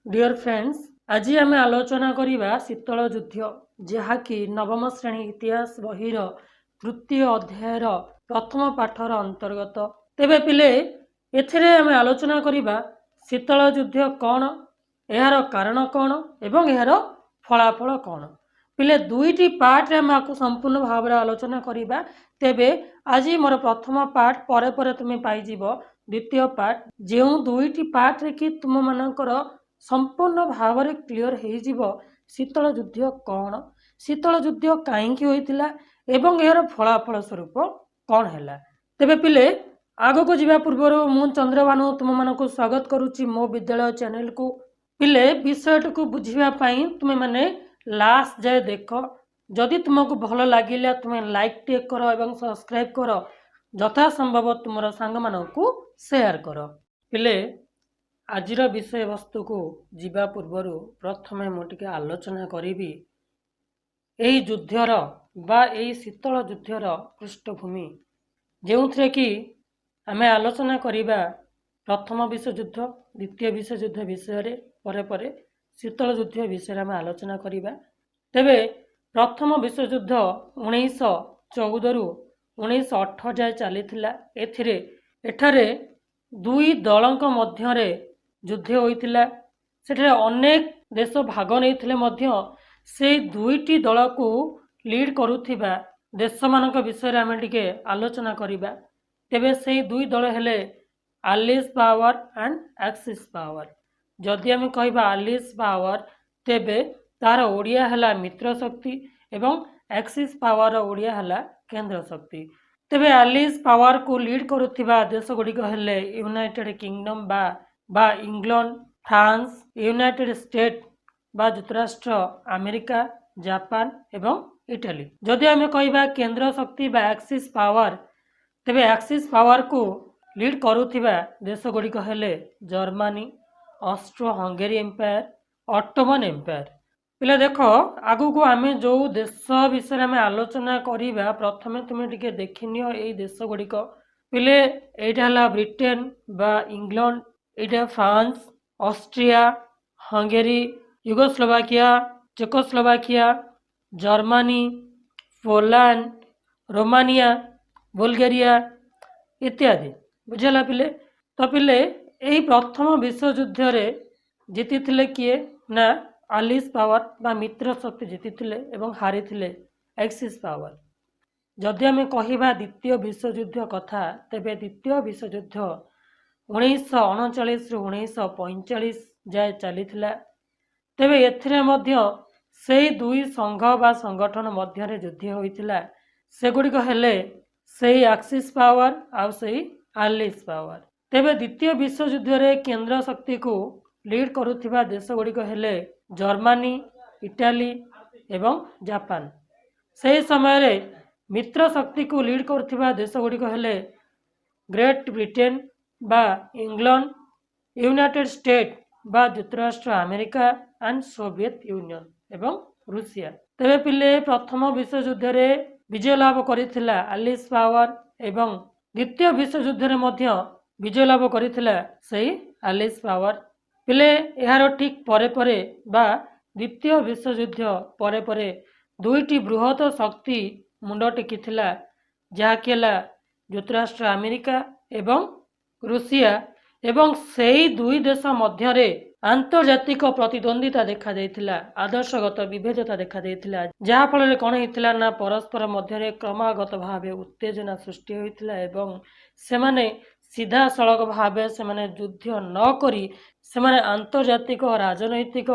Dear friends, आज आम आलोचना करवा शीतल युद्ध जहाँकि नवम श्रेणी इतिहास बहिर तृतीय अध्यायर प्रथम पाठर अंतर्गत। तेबे पिले एथिरे आम आलोचना करवा शीतल युद्ध कौन, यार कारण कौन एवं यार फलाफल कौन। पिले दुईटी पार्ट रे आम संपूर्ण भाव आलोचना करवा। तेबे आज मोर प्रथम पार्ट परे परे तुम पाइजिब द्वितीय पार्ट, जो दुईटी पार्ट रे कि तुम मानकर संपूर्ण भाव में क्लीयर हो शीतल युद्ध कौन, शीतल युद्ध कहीं होता एवं यार फलाफल स्वरूप कौन है। तेबे पिले आग को जीवा पूर्व मु चंद्रभानु तुम मानक स्वागत करुच्ची मो विद्यालय चैनल को। पिले विषय को बुझापी तुम्हें मैंने लास्ट जाए देख, जदि तुमको भल लगे तुम्हें लाइक टेक कर एवं सब्सक्राइब कर, यथा संभव तुम सांग मानू शेयर कर। पिले आजिर विषय वस्तु को जीवा पूर्वर प्रथमे मुझे आलोचना करी यही युद्धर बा यही शीतल युद्धर पृष्ठभूमि, जो थे कि आम आलोचना करवा प्रथम विश्वयुद्ध द्वितीय विश्वयुद्ध विषय परे परे शीतल युद्ध विषय आम आलोचना करवा। तेबे प्रथम विश्वयुद्ध 1914 रु 1918 जाए चली। एठारे दुई दलक मध्यरे युद्ध होइतिला। सेठारे अनेक देश भाग नहीं से दुईटी दल को लीड करुथिबा देश मानक विषय आम टिके आलोचना करिबा। तेबे से दुई दल हेले आलिस पावर एंड एक्सिस पावर। जदि आम कहबा आलिस पावर तेबे तार ओडिया हला मित्र शक्ति एवं एक्सिस पावर ओडिया हला केंद्र शक्ति। तेबे आलिस पावर को लीड करुथिबा देश गुड़िक हेले यूनाइटेड किंगडम बा इंग्लैंड, फ्रांस, यूनाइटेड स्टेट बा युक्तराष्ट्र अमेरिका, जापान एवं इटाली। जदि आम कहबा केंद्र शक्ति बा एक्सिस पावर, तेबे एक्सिस पावर को लीड करुथिबा देश गुड़िक हेले Germany, Austro Hungary empire, Ottoman empire. पिला देख आगु को आम जो देश विषय आम आलोचना करवा, प्रथमे तुम्हें टिके देखिनियो यही देश गुड़िक। पिले एटा ब्रिटेन बा इंग्लैंड, एटा France, Austria, Hungary, Yugoslavia, Czechoslovakia, Germany, Poland, Romania, Bulgaria इत्यादि। बुझेगा पिले? तो पिले यही प्रथम विश्वयुद्ध रे जीति थिले किए ना आलिस पावर बा मित्र शक्ति जीति थिले एवं हारी थिले एक्सिस पावर। जदि आम कहबा द्वितीय विश्वयुद्ध कथा, तेबे द्वितीय विश्वयुद्ध 1939 रु 1945 जाए चली। तेबे एथिरे मध्य से दुई संघ बा संगठन मध्य युद्ध होइतिला। सेगुड़िक हेले से एक्सिस पावर आउ से आलिस पावर। तेबे द्वितीय विश्वयुद्ध रे केंद्र शक्ति को लीड करुथिबा देश गुड़िक हेले जर्मनी, इटाली एवं जापान। से समय रे मित्र शक्ति को लीड करुथिबा देश गुड़िक हेले ग्रेट ब्रिटेन बा इंग्लैंड, यूनाइटेड स्टेट बा युक्तराष्ट्र अमेरिका एंड सोवियत यूनियन एवं रूसिया। तेबे पिले प्रथम विश्वयुद्ध रे विजय लाभ करिथिला आलिस पावर एवं द्वितीय विश्वयुद्ध रे मध्य विजय लाभ करिथिला सही आलिस पावर। पिले यार ठीक परे परे बा द्वितीय विश्वयुद्ध परे परे दुईटी बृहत शक्ति मुंड टेकिथिला, जहाँकि युक्तराष्ट्र अमेरिका एवं रूसिया। एवं से दुई देश मध्य आंतर्जातिक प्रतिद्वंदिता देखा जाइथिला, आदर्शगत विभेदता देखा जाइथिला, जहाँ फल कौन होइथिला ना परस्पर मध्य क्रमागत भाव उत्तेजना सृष्टि होइथिला एवं सेमाने सीधा सड़क भाव से युद्ध न करी सेमाने आंतर्जातिक राजनैतिक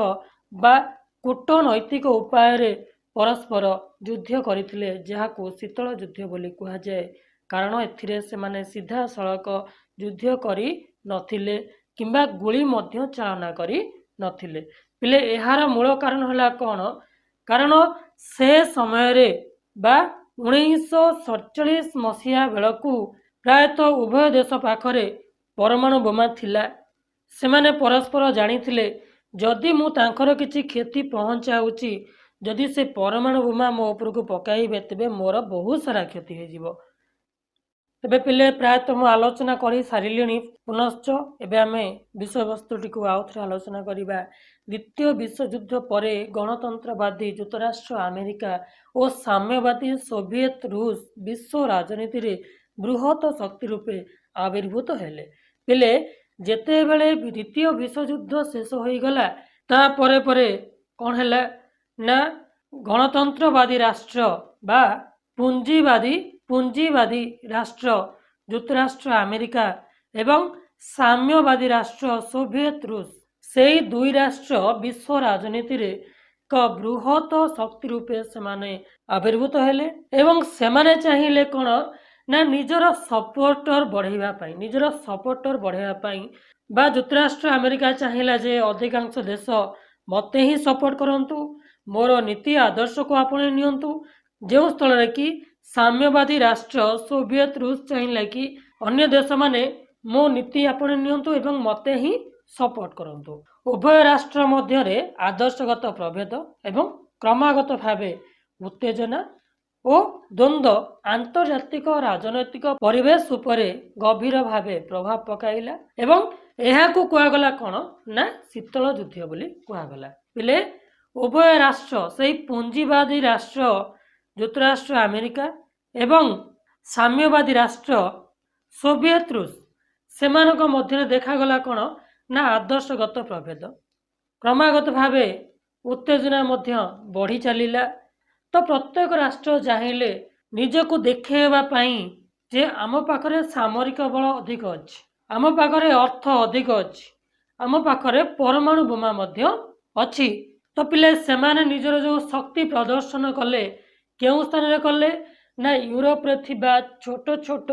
बा कूटनैतिक उपाय परस्पर युद्ध करथिले, जहाको शीतल युद्ध बोली कहा जाए। कारण एथिरे सेमाने सीधा सड़क युद्ध करी नथिले किंबा गुली मध्य चालना करी नथिले। पिले एहार मूल कारण हला कौन? कारण से समय रे बा 1947 मसीहा बेलकू प्रायतः उभय देश पाखरे परमाणु बोमा थिला। सेमाने परस्पर जानिथिले जदि मु तांकर किछि क्षति पहुंचाउची, जदि से परमाणु बोमा मो ऊपर को पकाइबे तेबे मोर बहुत सारा क्षति हो जिवो। तेबे पिले प्रायतः मु आलोचना करी सारिलिणी पुनश्च एबे आमे विषयवस्तुटिକୁ आउथरे आलोचना करिबा। द्वितीय विश्वयुद्ध परे गणतंत्रवादी जुक्तराष्ट्र अमेरिका और साम्यवादी सोवियत रूस विश्व राजनीति रे बृहत शक्ति रूपे आविर्भूत हेले। पिले जेतेबेले द्वितीय विश्वयुद्ध शेष होई गला ता परे परे कोन हैला ना गणतंत्रवादी राष्ट्र बा पुंजीवादी राष्ट्र जुक्तराष्ट्र अमेरिका एवं साम्यवादी राष्ट्र सोवियत रूस से दुई राष्ट्र विश्व राजनीति रे एक बृहत शक्ति रूपे सेमाने आविर्भूत हेले एवं सेमाने चाहिए कौन ना निजर सपोर्टर बढ़ाइबा पई बा जुक्तराष्ट्र अमेरिका चाहिला जे अधिकांश देश मते ही सपोर्ट करंतु मोर नीति आदर्श को आपणे नियंतु जो स्थल कि साम्यवादी राष्ट्र सोवियत रूस चाहिए कि अन्य देश माने मो नीति आपणे नियंतु एवं मते ही सपोर्ट करंतु। उभय राष्ट्र मध्य आदर्शगत प्रभेद एवं क्रमागत भावे उत्तेजना और द्वंद्व आंतर्जातिक राजनैतिक परिवेश उपरे गभीर भावे प्रभाव पकाइला एवं एहाकू कुआगला कौन ना शीतल युद्ध बोली कुआगला। पिले उभय राष्ट्र से पुंजीवादी राष्ट्र जुक्तराष्ट्र अमेरिका एवं साम्यवादी राष्ट्र सोवियत रूस सेमानक मध्य देखागला कौन ना आदर्शगत प्रभेद क्रमागत भावे उत्तेजना मध्य बढ़ी चलिला। तो प्रत्येक राष्ट्र चाहिए निजको देखा जे आम पाखरे सामरिक बल अधिक अच्छी आम पाखरे अर्थ अधिक अच्छी आम पाखरे परमाणु बोमा मध्य अच्छी। तो पिले सेमाने निजर जो शक्ति प्रदर्शन कले केउ स्थान रे कले ना यूरोप रे थिबा छोट छोट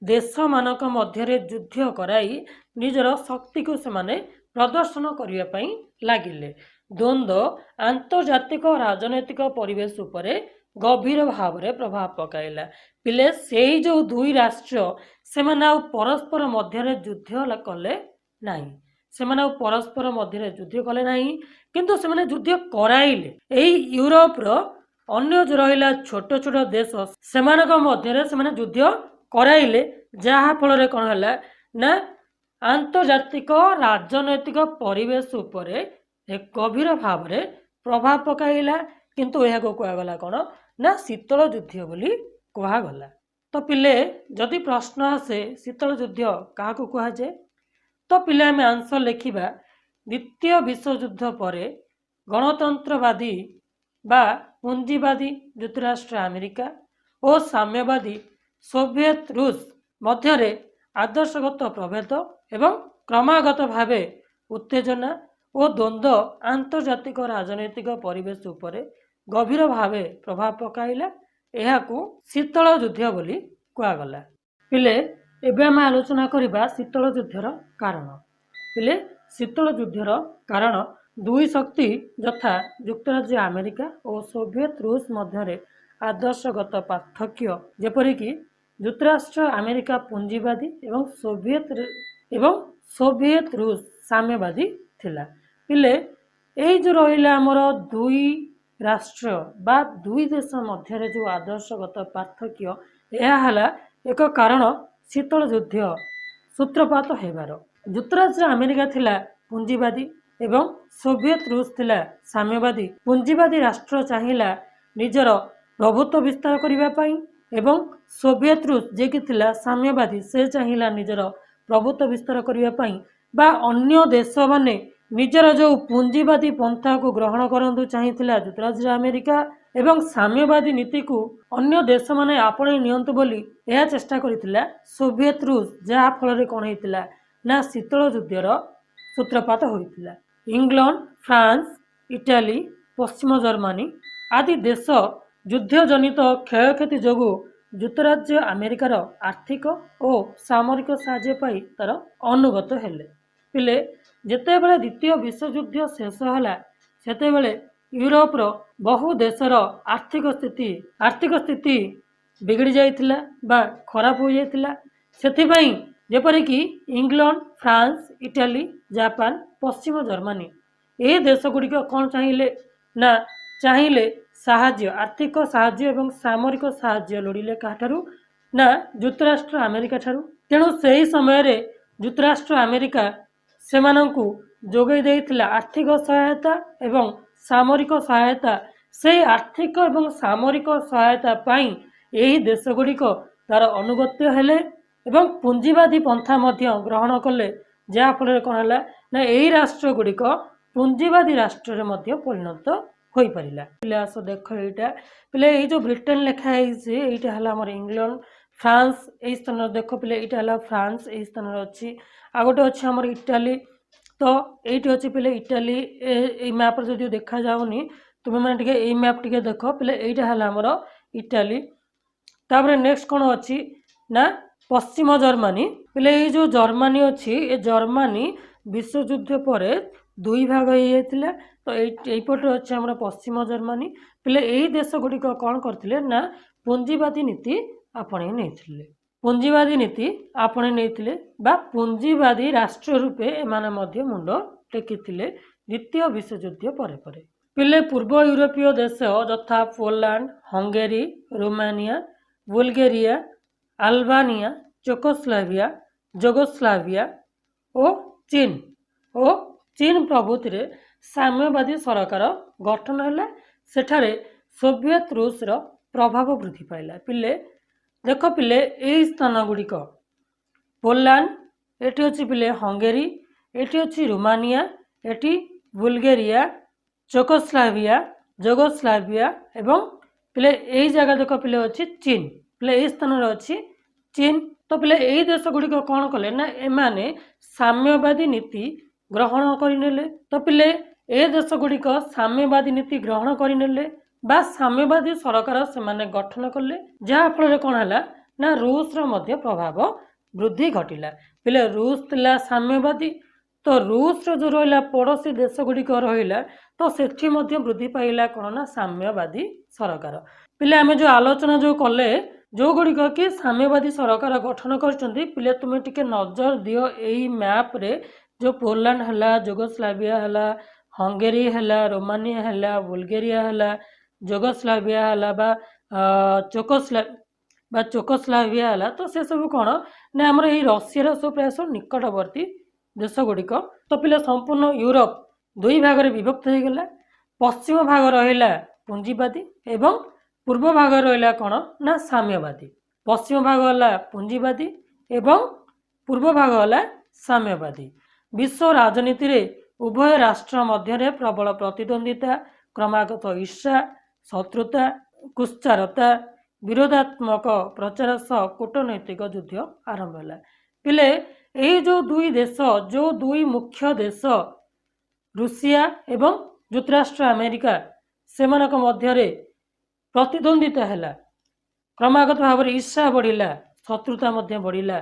देश मानक मध्य युद्ध कराई निजर शक्ति को सेमाने प्रदर्शन करने पई लागिले। द्वंद्व आंतर्जातिक राजनैतिक परिवेश उपरे गभीर भाव में प्रभाव पकाइला। पिले से जो दुई राष्ट्र सेमाने आउ परस्पर मध्य युद्ध कले नहीं सेमाने परस्पर मध्य युद्ध कले नहीं किंतु सेमाने युद्ध कराइले। एही यूरोप रो अन्य जो रहिला छोट छोट देश सेमानक मध्य सेमाने युद्ध कराइले जहा फल रे कोन हला ना आंतर्जातिक राजनैतिक परिवेश उपरे एक गभीर भाव में प्रभाव पकाइला किंतु यह कहगला कौन ना शीतल युद्ध बोली कहगला। तो पिले जदि प्रश्न आसे शीतल युद्ध क्या कहुए तो पिले आम आंसर लिखा द्वितीय विश्वयुद्ध पर गणतंत्रवादी बा पुंजीवादी जुक्तराष्ट्र अमेरिका और साम्यवादी सोवियत रूस मध्य आदर्शगत प्रभेद एवं क्रमागत भावे उत्तेजना और द्वंद्व आंतर्जातिक राजनैतिक परिवेश उपरे गभीर भावे प्रभाव पकाइला एहाकू शीतल युद्ध बोली कहगला। पिले एबे आम आलोचना करिबा शीतल युद्धर कारण। पिले शीतल युद्धर कारण दुई शक्ति यथा जुक्तराज्य अमेरिका और सोवियत रूस मध्य आदर्शगत पार्थक्य जेपरिक जुक्तराष्ट्र अमेरिका पुंजीवादी एवं सोवियत रूस साम्यवादी थिला। पिले यही जो रहा आमर दुई राष्ट्र बा दुई देश मध्य जो आदर्शगत पार्थक्य यह एक कारण शीतल युद्ध सूत्रपात होबार। जुक्तराष्ट्र अमेरिका थिला पुंजीवादी एवं सोवियत रूस थिला साम्यवादी। पुंजीवादी राष्ट्र चाहिला निजर प्रभुत्व विस्तार करने एवं सोवियत रूस जे कि थिला साम्यवादी से चाहिला निजर प्रभुत्व विस्तार करने बा अन्य देश माने निजर जो पुंजीवादी पंथा को ग्रहण करंतु चाहिथिला जुक्तराष्ट्र अमेरिका एवं साम्यवादी नीति को अन्य देश माने आपणे नियंतु बोली यह चेष्टा करिथिला सोवियत रूस जहा फल रे कोन हेतिला ना शीतल युद्धर सूत्रपात होइथिला। इंग्लैंड फ्रांस इटाली पश्चिम जर्मनी आदि देश युद्ध जनित क्षयक्षति जोगु जुक्तराज्य अमेरिकार आर्थिक और सामरिक साहाय्य पाई तार अनुगत हेले। पिले जेतेबेले द्वितीय विश्वयुद्ध शेष होला सेतेबेले यूरोप रो बहु देशर आर्थिक स्थिति बिगड़ी जाइथिला बा खराब हो जाइथिला। सेथिबाई जेपरिक इंग्लैंड फ्रांस इटाली जापान पश्चिम जर्मनी ए देश गुड़िक कौन चाहिए साहाय्य आर्थिक साहाय्य एवं सामरिक साहाय्य लोड़िले काठारू ନା ଯୁକ୍ତରାଷ୍ଟ୍ର ଆମେରିକା ଠାରୁ। ତେଣୁ ସେହି ସମୟରେ ଯୁକ୍ତରାଷ୍ଟ୍ର ଆମେରିକା ସେମାନଙ୍କୁ ଯୋଗାଇ ଦେଇଥିଲା ଆର୍ଥିକ ସହାୟତା ଏବଂ ସାମରିକ ସହାୟତା। ସେହି ଆର୍ଥିକ ଏବଂ ସାମରିକ ସହାୟତା ପାଇଁ ଏହି ଦେଶ ଗୁଡ଼ିକ ତାର ଅନୁଗତ୍ୟ ହେଲେ ଏବଂ ପୁଞ୍ଜିବାଦୀ ପନ୍ଥା ମଧ୍ୟ ଗ୍ରହଣ କଲେ, ଯାହାଫଳରେ କ'ଣ ହେଲା ନା ଏହି ରାଷ୍ଟ୍ର ଗୁଡ଼ିକ ପୁଞ୍ଜିବାଦୀ ରାଷ୍ଟ୍ରରେ ମଧ୍ୟ ପରିଣତ ହୋଇପାରିଲା। ପିଲେ ଆସ ଦେଖ ଏଇଟା, ପିଲେ ଏଇ ଯେଉଁ ବ୍ରିଟେନ ଲେଖା ହେଇଛି ଏଇଟା ହେଲା ଆମର ଇଂଲଣ୍ଡ, ଫ୍ରାନ୍ସ ଏଇ ସ୍ଥାନରେ ଦେଖ ପିଲେ ଏଇଟା ହେଲା ଫ୍ରାନ୍ସ ଏଇ ସ୍ଥାନରେ ଅଛି। ଆଉ ଗୋଟେ ଅଛି ଆମର ଇଟାଲୀ, ତ ଏଇଠି ଅଛି ପିଲେ ଇଟାଲୀ। ଏଇ ମ୍ୟାପ୍ରେ ଯଦିও ଦେଖାଯାଉନି ତୁମେମାନେ ଟିକେ ଏଇ ମ୍ୟାପ୍ ଟିକେ ଦେଖ ପିଲେ, ଏଇଟା ହେଲା ଆମର ଇଟାଲୀ। ତାପରେ ନେକ୍ସଟ କ'ଣ ଅଛି ନା ପଶ୍ଚିମ ଜର୍ମାନୀ। ପିଲେ ଏଇ ଯେଉଁ ଜର୍ମାନୀ ଅଛି ଏ ଜର୍ମାନୀ ବିଶ୍ୱଯୁଦ୍ଧ ପରେ ଦୁଇ ଭାଗ ହେଇଯାଇଥିଲା, ତ ଏଇପଟେ ଅଛି ଆମର ପଶ୍ଚିମ ଜର୍ମାନୀ। ପିଲେ ଏଇ ଦେଶ ଗୁଡ଼ିକ କ'ଣ କରିଥିଲେ ନା ପୁଞ୍ଜିବାଦୀ ନୀତି ଆପଣେଇ ନେଇଥିଲେ। ପୁଞ୍ଜିବାଦୀ ନୀତି ଆପଣେଇ ନେଇଥିଲେ ବା ପୁଞ୍ଜିବାଦୀ ରାଷ୍ଟ୍ର ରୂପେ ଏମାନେ ମଧ୍ୟ ମୁଣ୍ଡ ଟେକିଥିଲେ ଦ୍ୱିତୀୟ ବିଶ୍ୱଯୁଦ୍ଧ ପରେ ପରେ। ପିଲେ ପୂର୍ବ ୟୁରୋପୀୟ ଦେଶ ଯଥା Poland, Hungary, Romania, Bulgaria, Albania, Czechoslovakia, Yugoslavia ଓ ଚୀନ ପ୍ରଭୃତିରେ ସାମ୍ୟବାଦୀ ସରକାର ଗଠନ ହେଲା। ସେଠାରେ ସୋଭିଏତ ରୁଷର ପ୍ରଭାବ ବୃଦ୍ଧି ପାଇଲା। ପିଲେ ଦେଖ ପିଲେ ଏଇ ସ୍ଥାନ ଗୁଡ଼ିକ ପୋଲାଣ୍ଡ, ଏଠି ଅଛି ପିଲେ ହଙ୍ଗେରୀ, ଏଠି ଅଛି ରୋମାନିଆ, ଏଠି ବୁଲଗେରିଆ, ଚେକୋସ୍ଲୋଭାକିଆ, ଯୁଗୋସ୍ଲାଭିଆ ଏବଂ ପିଲେ ଏଇ ଜାଗା ଦେଖ ପିଲେ ଅଛି ଚୀନ। ପିଲେ ଏଇ ସ୍ଥାନରେ ଅଛି ଚୀନ। ତ ପିଲେ ଏଇ ଦେଶ ଗୁଡ଼ିକ କ'ଣ କଲେ ନା ଏମାନେ ସାମ୍ୟବାଦୀ ନୀତି ଗ୍ରହଣ କରିନେଲେ। ତ ପିଲେ ଏ ଦେଶ ଗୁଡ଼ିକ ସାମ୍ୟବାଦୀ ନୀତି ଗ୍ରହଣ କରିନେଲେ ବା ସାମ୍ୟବାଦୀ ସରକାର ସେମାନେ ଗଠନ କଲେ, ଯାହାଫଳରେ କ'ଣ ହେଲା ନା ରୁଷର ମଧ୍ୟ ପ୍ରଭାବ ବୃଦ୍ଧି ଘଟିଲା। ପିଲେ ରୁଷ ଥିଲା ସାମ୍ୟବାଦୀ, ତ ରୁଷର ଯେଉଁ ରହିଲା ପଡ଼ୋଶୀ ଦେଶ ଗୁଡ଼ିକ ରହିଲା, ତ ସେଠି ମଧ୍ୟ ବୃଦ୍ଧି ପାଇଲା କ'ଣ ନା ସାମ୍ୟବାଦୀ ସରକାର। ପିଲେ ଆମେ ଯେଉଁ ଆଲୋଚନା ଯେଉଁ କଲେ ଯେଉଁ ଗୁଡ଼ିକ କି ସାମ୍ୟବାଦୀ ସରକାର ଗଠନ କରିଛନ୍ତି, ପିଲେ ତୁମେ ଟିକେ ନଜର ଦିଅ ଏଇ ମ୍ୟାପ୍ରେ ଯେଉଁ ପୋଲାଣ୍ଡ ହେଲା, ଯୁଗୋସ୍ଲାଭିଆ ହେଲା, ହଙ୍ଗେରୀ ହେଲା, ରୋମାନିଆ ହେଲା, ବୁଲଗେରିଆ ହେଲା, ଯୁଗୋସ୍ଲାଭିଆ ହେଲା ବା ଚେକୋସ୍ଲୋଭାକିଆ ହେଲା, ତ ସେସବୁ କ'ଣ ନା ଆମର ଏଇ ରଷିଆର ସବୁ ପ୍ରାୟ ସବୁ ନିକଟବର୍ତ୍ତୀ ଦେଶ ଗୁଡ଼ିକ। ତ ପିଲେ ସମ୍ପୂର୍ଣ୍ଣ ୟୁରୋପ ଦୁଇ ଭାଗରେ ବିଭକ୍ତ ହୋଇଗଲା। ପଶ୍ଚିମ ଭାଗ ରହିଲା ପୁଞ୍ଜିବାଦୀ ଏବଂ ପୂର୍ବ ଭାଗ ରହିଲା କ'ଣ ନା ସାମ୍ୟବାଦୀ। ପଶ୍ଚିମ ଭାଗ ହେଲା ପୁଞ୍ଜିବାଦୀ ଏବଂ ପୂର୍ବ ଭାଗ ହେଲା ସାମ୍ୟବାଦୀ। ବିଶ୍ୱ ରାଜନୀତିରେ ଉଭୟ ରାଷ୍ଟ୍ର ମଧ୍ୟରେ ପ୍ରବଳ ପ୍ରତିଦ୍ୱନ୍ଦ୍ୱିତା, କ୍ରମାଗତ ଈର୍ଷା, ଶତ୍ରୁତା, କୁତ୍ସାରତା, ବିରୋଧାତ୍ମକ ପ୍ରଚାର ସହ କୂଟନୈତିକ ଯୁଦ୍ଧ ଆରମ୍ଭ ହେଲା। ପିଲେ ଏଇ ଯେଉଁ ଦୁଇ ଦେଶ, ଯେଉଁ ଦୁଇ ମୁଖ୍ୟ ଦେଶ ରୁଷିଆ ଏବଂ ଯୁକ୍ତରାଷ୍ଟ୍ର ଆମେରିକା, ସେମାନଙ୍କ ମଧ୍ୟରେ ପ୍ରତିଦ୍ୱନ୍ଦ୍ୱିତା ହେଲା। କ୍ରମାଗତ ଭାବରେ ଈର୍ଷା ବଢ଼ିଲା, ଶତ୍ରୁତା ମଧ୍ୟ ବଢ଼ିଲା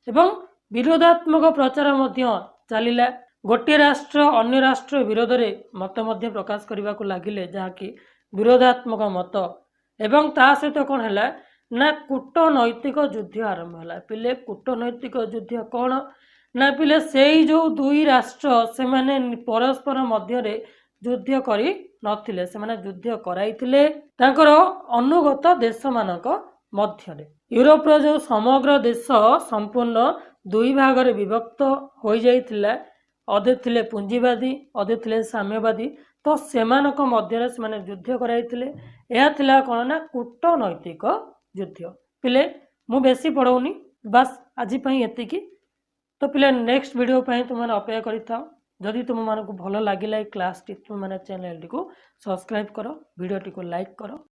ଏବଂ ବିରୋଧାତ୍ମକ ପ୍ରଚାର ମଧ୍ୟ ଚାଲିଲା। ଗୋଟିଏ ରାଷ୍ଟ୍ର ଅନ୍ୟ ରାଷ୍ଟ୍ର ବିରୋଧରେ ମତ ମଧ୍ୟ ପ୍ରକାଶ କରିବାକୁ ଲାଗିଲେ, ଯାହାକି ବିରୋଧାତ୍ମକ ମତ। ଏବଂ ତା ସହିତ କ'ଣ ହେଲା ନା କୂଟନୈତିକ ଯୁଦ୍ଧ ଆରମ୍ଭ ହେଲା। ପିଲେ କୂଟନୈତିକ ଯୁଦ୍ଧ କ'ଣ ନା ପିଲେ ସେଇ ଯେଉଁ ଦୁଇ ରାଷ୍ଟ୍ର ସେମାନେ ପରସ୍ପର ମଧ୍ୟରେ ଯୁଦ୍ଧ କରି ନଥିଲେ, ସେମାନେ ଯୁଦ୍ଧ କରାଇଥିଲେ ତାଙ୍କର ଅନୁଗତ ଦେଶମାନଙ୍କ ମଧ୍ୟରେ। ୟୁରୋପର ଯେଉଁ ସମଗ୍ର ଦେଶ ସମ୍ପୂର୍ଣ୍ଣ ଦୁଇ ଭାଗରେ ବିଭକ୍ତ ହୋଇଯାଇଥିଲା, ଅଧେ ଥିଲେ ପୁଞ୍ଜିବାଦୀ, ଅଧେ ଥିଲେ ସାମ୍ୟବାଦୀ। ତ ସେମାନଙ୍କ ମଧ୍ୟରେ ସେମାନେ ଯୁଦ୍ଧ କରାଇଥିଲେ। ଏହା ଥିଲା କ'ଣ ନା କୂଟନୈତିକ ଯୁଦ୍ଧ। ପିଲେ ମୁଁ ବେଶୀ ପଢ଼ଉନି, ବାସ୍ ଆଜି ପାଇଁ ଏତିକି। ତ ପିଲେ ନେକ୍ସଟ ଭିଡ଼ିଓ ପାଇଁ ତୁମମାନେ ଅପେକ୍ଷା କରିଥାଅ। ଯଦି ତୁମମାନଙ୍କୁ ଭଲ ଲାଗିଲା ଏ କ୍ଲାସ୍ଟି, ତୁମମାନେ ଚ୍ୟାନେଲଟିକୁ ସବସ୍କ୍ରାଇବ୍ କର, ଭିଡ଼ିଓଟିକୁ ଲାଇକ୍ କର।